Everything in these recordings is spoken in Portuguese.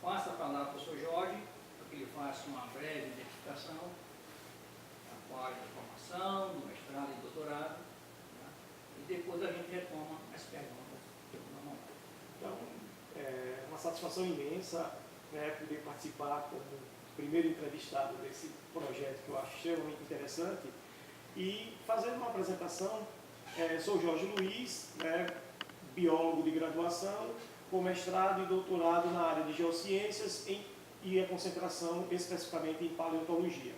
passo a palavra para o professor Jorge, para que ele faça uma breve identificação da área de formação, do mestrado e doutorado, né? E depois a gente retoma as perguntas que eu não. Então, é uma satisfação imensa, né, poder participar como primeiro entrevistado desse projeto que eu acho extremamente interessante e fazendo uma apresentação. Sou Jorge Luiz, né, biólogo de graduação, com mestrado e doutorado na área de geociências e a concentração especificamente em paleontologia.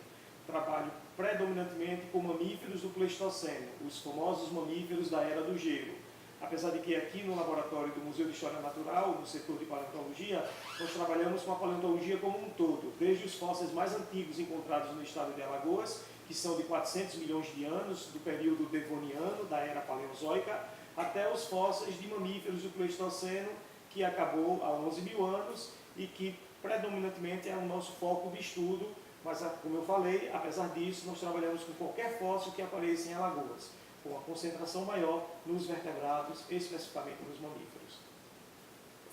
Trabalho predominantemente com mamíferos do Pleistoceno, os famosos mamíferos da Era do Gelo. Apesar de que aqui no laboratório do Museu de História Natural, no setor de paleontologia, nós trabalhamos com a paleontologia como um todo, desde os fósseis mais antigos encontrados no estado de Alagoas, que são de 400 milhões de anos, do período devoniano, da Era Paleozoica, até os fósseis de mamíferos do Pleistoceno, que acabou há 11 mil anos e que predominantemente é o nosso foco de estudo, mas como eu falei, apesar disso, nós trabalhamos com qualquer fóssil que apareça em Alagoas, com uma concentração maior nos vertebrados, especificamente nos mamíferos.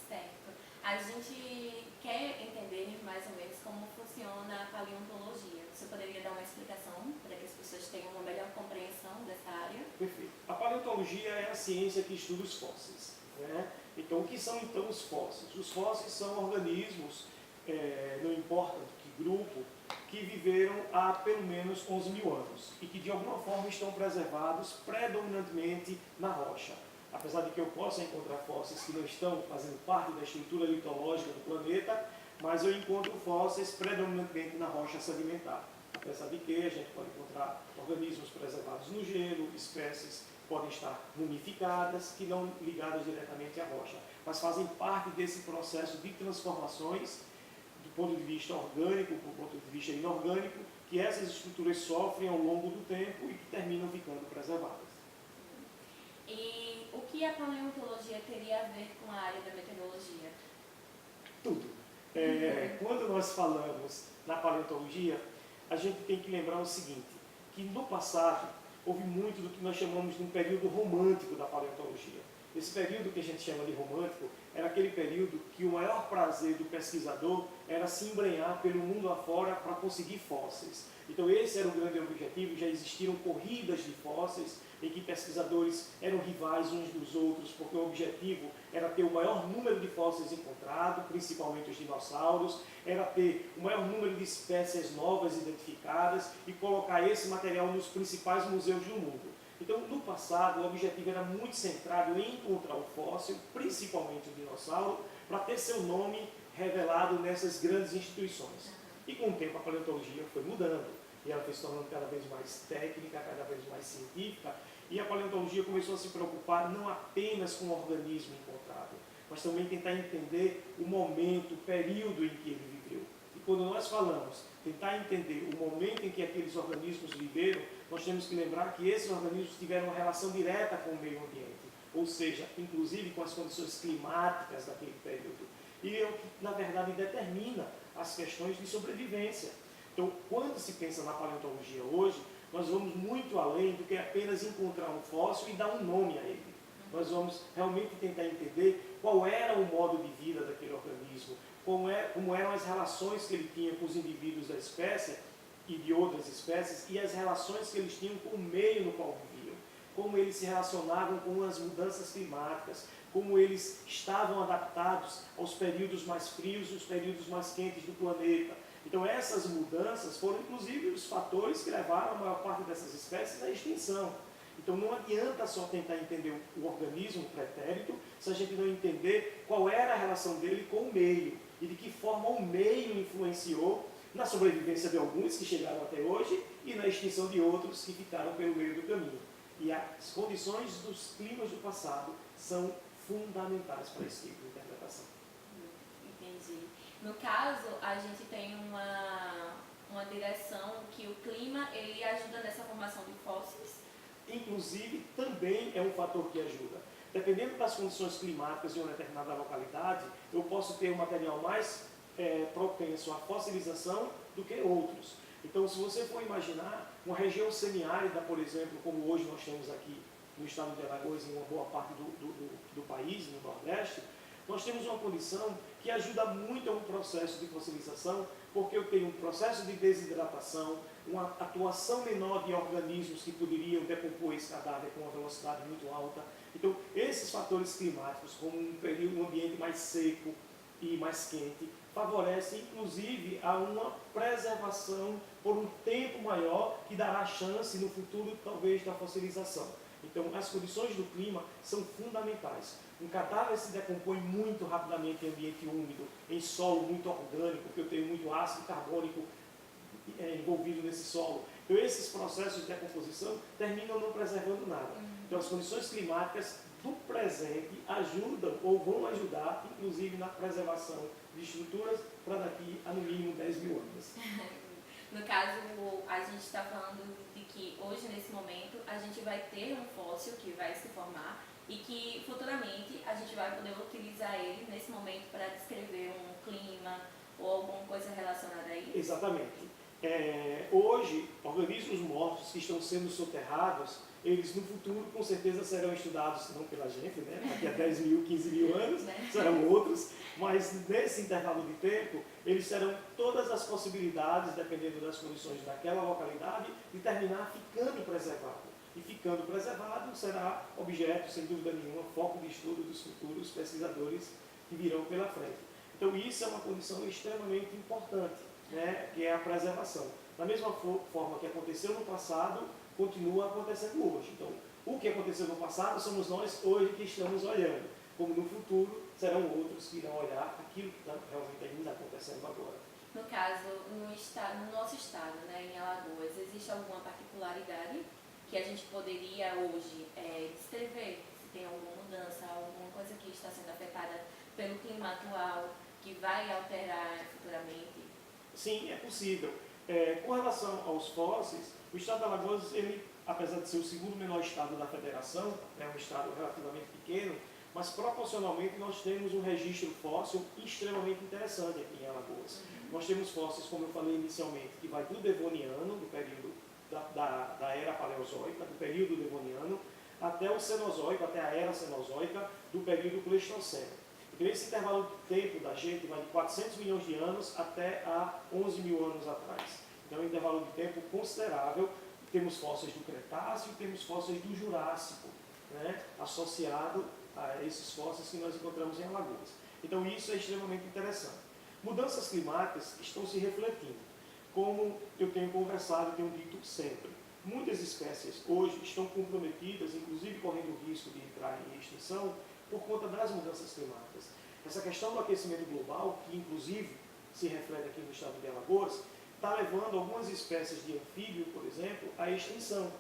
Certo. A gente quer entender mais ou menos como funciona a paleontologia. Você poderia dar uma explicação para que as pessoas tenham uma melhor compreensão dessa área? Perfeito. A paleontologia é a ciência que estuda os fósseis, né? Então, o que são então os fósseis? Os fósseis são organismos, não importa de que grupo, que viveram há pelo menos 11 mil anos e que de alguma forma estão preservados predominantemente na rocha. Apesar de que eu possa encontrar fósseis que não estão fazendo parte da estrutura litológica do planeta, mas eu encontro fósseis predominantemente na rocha sedimentar. Apesar de que a gente pode encontrar organismos preservados no gelo, espécies podem estar mumificadas, que não ligadas diretamente à rocha, mas fazem parte desse processo de transformações do ponto de vista orgânico, do ponto de vista inorgânico, que essas estruturas sofrem ao longo do tempo e que terminam ficando preservadas. E o que a paleontologia teria a ver com a área da meteorologia? Tudo. Quando nós falamos na paleontologia, a gente tem que lembrar o seguinte, que no passado houve muito do que nós chamamos de um período romântico da paleontologia. Esse período que a gente chama de romântico era aquele período que o maior prazer do pesquisador era se embrenhar pelo mundo afora para conseguir fósseis. Então esse era o grande objetivo, já existiram corridas de fósseis em que pesquisadores eram rivais uns dos outros, porque o objetivo era ter o maior número de fósseis encontrados, principalmente os dinossauros, era ter o maior número de espécies novas identificadas e colocar esse material nos principais museus do mundo. Então, no passado, o objetivo era muito centrado em encontrar o fóssil, principalmente o dinossauro, para ter seu nome revelado nessas grandes instituições. E com o tempo a paleontologia foi mudando, e ela foi se tornando cada vez mais técnica, cada vez mais científica, e a paleontologia começou a se preocupar não apenas com o organismo encontrado, mas também tentar entender o momento, o período em que ele viveu. E quando nós falamos tentar entender o momento em que aqueles organismos viveram, nós temos que lembrar que esses organismos tiveram uma relação direta com o meio ambiente, ou seja, inclusive com as condições climáticas daquele período. E é o que, na verdade, determina as questões de sobrevivência. Então, quando se pensa na paleontologia hoje, nós vamos muito além do que apenas encontrar um fóssil e dar um nome a ele. Nós vamos realmente tentar entender qual era o modo de vida daquele organismo, como eram as relações que ele tinha com os indivíduos da espécie e de outras espécies, e as relações que eles tinham com o meio no qual viviam, como eles se relacionavam com as mudanças climáticas, como eles estavam adaptados aos períodos mais frios e os períodos mais quentes do planeta. Então essas mudanças foram inclusive os fatores que levaram a maior parte dessas espécies à extinção. Então não adianta só tentar entender o organismo pretérito se a gente não entender qual era a relação dele com o meio e de que forma o meio influenciou na sobrevivência de alguns que chegaram até hoje e na extinção de outros que ficaram pelo meio do caminho. E as condições dos climas do passado são fundamentais para esse tipo de interpretação. Entendi. No caso, a gente tem uma direção que o clima ele ajuda nessa formação de fósseis. Inclusive, também é um fator que ajuda. Dependendo das condições climáticas de uma determinada localidade, eu posso ter um material mais propenso à fossilização do que outros. Então, se você for imaginar uma região semiárida, por exemplo, como hoje nós temos aqui no estado de Alagoas e em uma boa parte do país, no Nordeste, nós temos uma condição que ajuda muito a um processo de fossilização, porque eu tenho um processo de desidratação, uma atuação menor de organismos que poderiam decompor esse cadáver com uma velocidade muito alta. Então, esses fatores climáticos, como um ambiente mais seco e mais quente, favorecem, inclusive, a uma preservação por um tempo maior, que dará chance, no futuro, talvez, da fossilização. Então, as condições do clima são fundamentais. Um cadáver se decompõe muito rapidamente em ambiente úmido, em solo muito orgânico, porque eu tenho muito ácido carbônico envolvido nesse solo. Então, esses processos de decomposição terminam não preservando nada. Então, as condições climáticas do presente ajudam ou vão ajudar, inclusive, na preservação de estruturas para daqui a, no mínimo, 10 mil anos. No caso, a gente está falando de que hoje, nesse momento, a gente vai ter um fóssil que vai se formar e que futuramente a gente vai poder utilizar ele nesse momento para descrever um clima ou alguma coisa relacionada a isso? Exatamente. Hoje, organismos mortos que estão sendo soterrados, eles no futuro com certeza serão estudados, não pela gente, né? Daqui a 10 mil, 15 mil anos, serão outros, mas nesse intervalo de tempo, eles terão todas as possibilidades, dependendo das condições daquela localidade, de terminar ficando preservado. E ficando preservado será objeto, sem dúvida nenhuma, foco de estudo dos futuros pesquisadores que virão pela frente. Então isso é uma condição extremamente importante, né, que é a preservação. Da mesma forma que aconteceu no passado, continua acontecendo hoje. Então, o que aconteceu no passado somos nós hoje que estamos olhando, como no futuro serão outros que irão olhar aquilo que está realmente ainda acontecendo agora. No caso, no nosso estado, né, em Alagoas, existe alguma particularidade que a gente poderia hoje descrever? Se tem alguma mudança, alguma coisa que está sendo afetada pelo clima atual, que vai alterar futuramente? Sim, é possível. Com relação aos fósseis, o estado de Alagoas, ele, apesar de ser o segundo menor estado da federação, é um estado relativamente pequeno, mas proporcionalmente nós temos um registro fóssil extremamente interessante aqui em Alagoas. Nós temos fósseis, como eu falei inicialmente, que vai do Devoniano, do período da era paleozoica, do período Devoniano, até o Cenozoico, até a era Cenozoica, do período Pleistoceno. Então, esse intervalo de tempo da gente vai de 400 milhões de anos até a 11 mil anos atrás. Então, é um intervalo de tempo considerável. Temos fósseis do Cretáceo e temos fósseis do Jurássico, né, associado a esses fósseis que nós encontramos em Alagoas. Então, isso é extremamente interessante. Mudanças climáticas estão se refletindo. Como eu tenho conversado e tenho dito sempre, muitas espécies hoje estão comprometidas, inclusive correndo o risco de entrar em extinção, por conta das mudanças climáticas. Essa questão do aquecimento global, que inclusive se reflete aqui no estado de Alagoas, está levando algumas espécies de anfíbio, por exemplo, à extinção.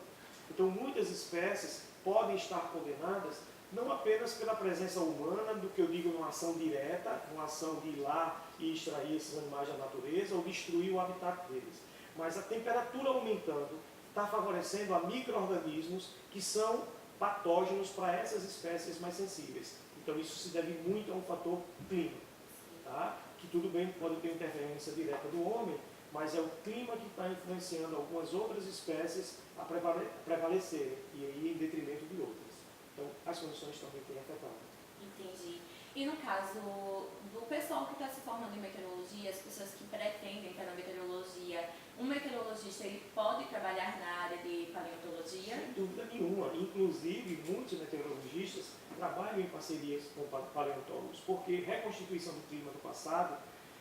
Então, muitas espécies podem estar condenadas não apenas pela presença humana, do que eu digo numa ação direta, uma ação de ir lá e extrair esses animais da natureza ou destruir o habitat deles, mas a temperatura aumentando está favorecendo a micro-organismos que são patógenos para essas espécies mais sensíveis. Então, isso se deve muito a um fator clima, tá? Que tudo bem, pode ter interferência direta do homem, mas é o clima que está influenciando algumas outras espécies a prevalecerem, e aí em detrimento de outras. Então, as condições também têm afetado. Entendi. E no caso do pessoal que está se formando em meteorologia, as pessoas que pretendem estar na meteorologia, um meteorologista ele pode trabalhar na área de paleontologia? Sem dúvida nenhuma. Inclusive, muitos meteorologistas trabalham em parcerias com paleontólogos, porque reconstituição do clima do passado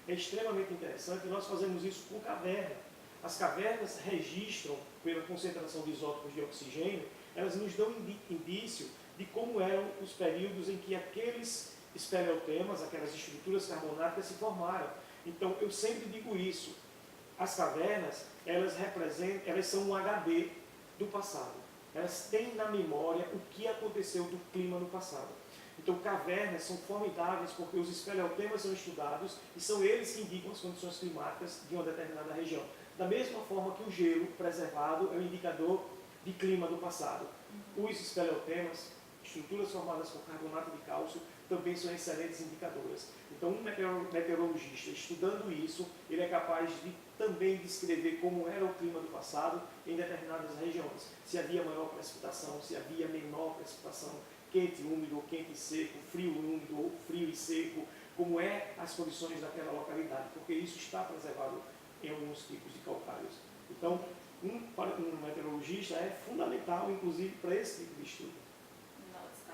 é extremamente interessante e nós fazemos isso com caverna. As cavernas registram, pela concentração de isótopos de oxigênio, elas nos dão indício de como eram os períodos em que aqueles espeleotemas, aquelas estruturas carbonáticas se formaram. Então, eu sempre digo isso. As cavernas, elas são um HD do passado. Elas têm na memória o que aconteceu do clima no passado. Então, cavernas são formidáveis porque os espeleotemas são estudados e são eles que indicam as condições climáticas de uma determinada região. Da mesma forma que o gelo preservado é um indicador de clima do passado. Os espeleotemas, estruturas formadas por carbonato de cálcio, também são excelentes indicadoras. Então, um meteorologista estudando isso, ele é capaz de também descrever como era o clima do passado em determinadas regiões. Se havia maior precipitação, se havia menor precipitação, quente, úmido ou quente e seco, frio, úmido ou frio e seco, como é as condições daquela localidade, porque isso está preservado em alguns tipos de calcários. Então, um meteorologista é fundamental, inclusive, para esse tipo de estudo. Nossa,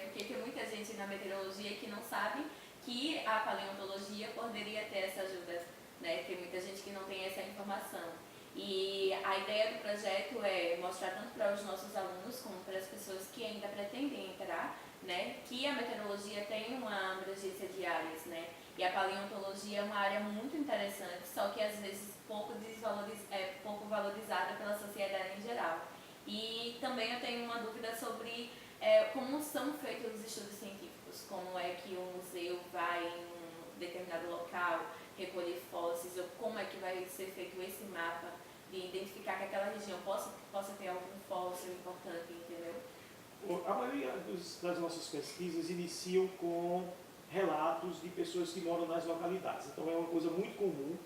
porque tem muita gente na meteorologia que não sabe que a paleontologia poderia ter essa ajuda, né? Tem muita gente que não tem essa informação. E a ideia do projeto é mostrar tanto para os nossos alunos como para as pessoas que ainda pretendem entrar, né, que a meteorologia tem uma abrangência de áreas, né? E a paleontologia é uma área muito interessante, só que às vezes pouco valorizada pela sociedade em geral. E também eu tenho uma dúvida sobre como são feitos os estudos científicos, como é que o museu vai em um determinado local recolher fósseis, ou como é que vai ser feito esse mapa de identificar que aquela região possa ter algum fóssil importante, entendeu? A maioria das nossas pesquisas iniciam com relatos de pessoas que moram nas localidades. Então é uma coisa muito comum,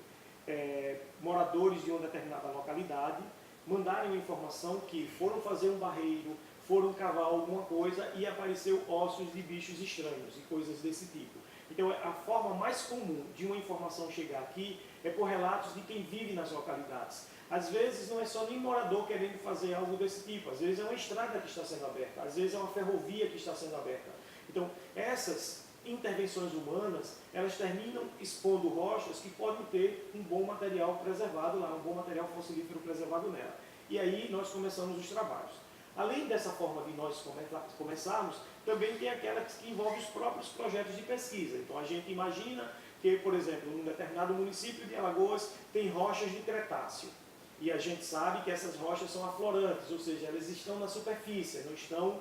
moradores de uma determinada localidade mandarem uma informação que foram fazer um barreiro, foram cavar alguma coisa e apareceu ossos de bichos estranhos e coisas desse tipo. Então a forma mais comum de uma informação chegar aqui é por relatos de quem vive nas localidades. Às vezes não é só nem morador querendo fazer algo desse tipo, às vezes é uma estrada que está sendo aberta, às vezes é uma ferrovia que está sendo aberta. Então essas intervenções humanas, elas terminam expondo rochas que podem ter um bom material preservado lá, um bom material fossilífero preservado nela. E aí nós começamos os trabalhos. Além dessa forma de nós começarmos, também tem aquela que envolve os próprios projetos de pesquisa. Então a gente imagina que, por exemplo, num determinado município de Alagoas tem rochas de Cretáceo. E a gente sabe que essas rochas são aflorantes, ou seja, elas estão na superfície, não estão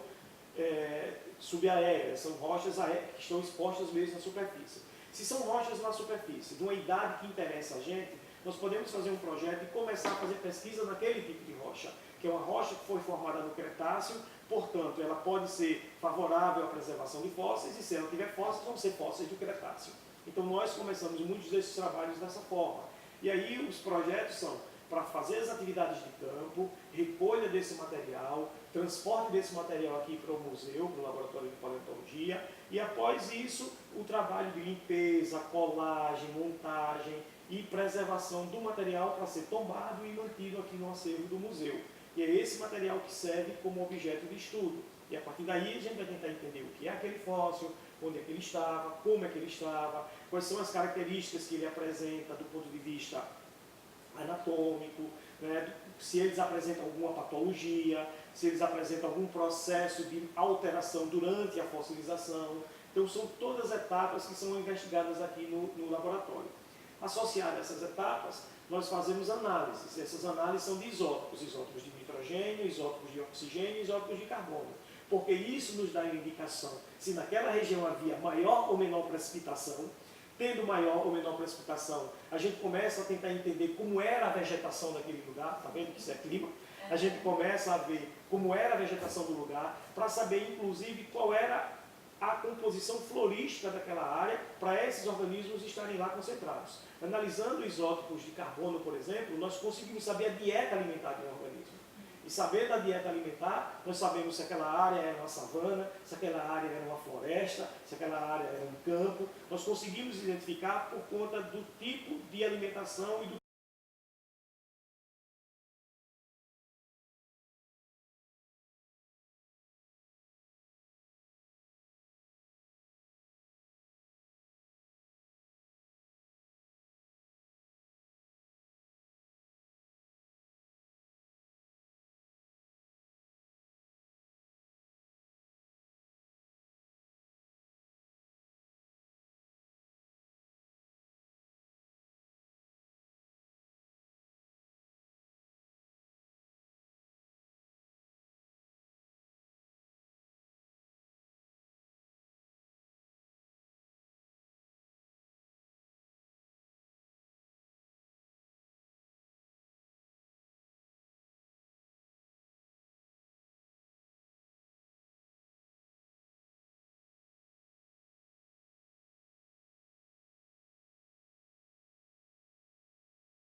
subaéreas, são rochas que estão expostas mesmo na superfície. Se são rochas na superfície, de uma idade que interessa a gente, nós podemos fazer um projeto e começar a fazer pesquisa naquele tipo de rocha, que é uma rocha que foi formada no Cretáceo, portanto, ela pode ser favorável à preservação de fósseis, e se ela tiver fósseis, vão ser fósseis do Cretáceo. Então, nós começamos muitos desses trabalhos dessa forma. E aí, os projetos são para fazer as atividades de campo, recolha desse material, transporte desse material aqui para o museu, para o laboratório de paleontologia, e após isso, o trabalho de limpeza, colagem, montagem e preservação do material para ser tombado e mantido aqui no acervo do museu. E é esse material que serve como objeto de estudo. E a partir daí a gente vai tentar entender o que é aquele fóssil, onde é que ele estava, como é que ele estava, quais são as características que ele apresenta do ponto de vista anatômico, né, se eles apresentam alguma patologia, se eles apresentam algum processo de alteração durante a fossilização. Então são todas etapas que são investigadas aqui no laboratório. Associadas a essas etapas, nós fazemos análises. Essas análises são de isótopos de nitrogênio, isótopos de oxigênio e isótopos de carbono. Porque isso nos dá uma indicação se naquela região havia maior ou menor precipitação. Tendo maior ou menor precipitação, a gente começa a tentar entender como era a vegetação daquele lugar, está vendo que isso é clima? A gente começa a ver como era a vegetação do lugar, para saber, inclusive, qual era a composição florística daquela área, para esses organismos estarem lá concentrados. Analisando isótopos de carbono, por exemplo, nós conseguimos saber a dieta alimentar de um organismo. E saber da dieta alimentar, nós sabemos se aquela área era uma savana, se aquela área era uma floresta, se aquela área era um campo. Nós conseguimos identificar por conta do tipo de alimentação e do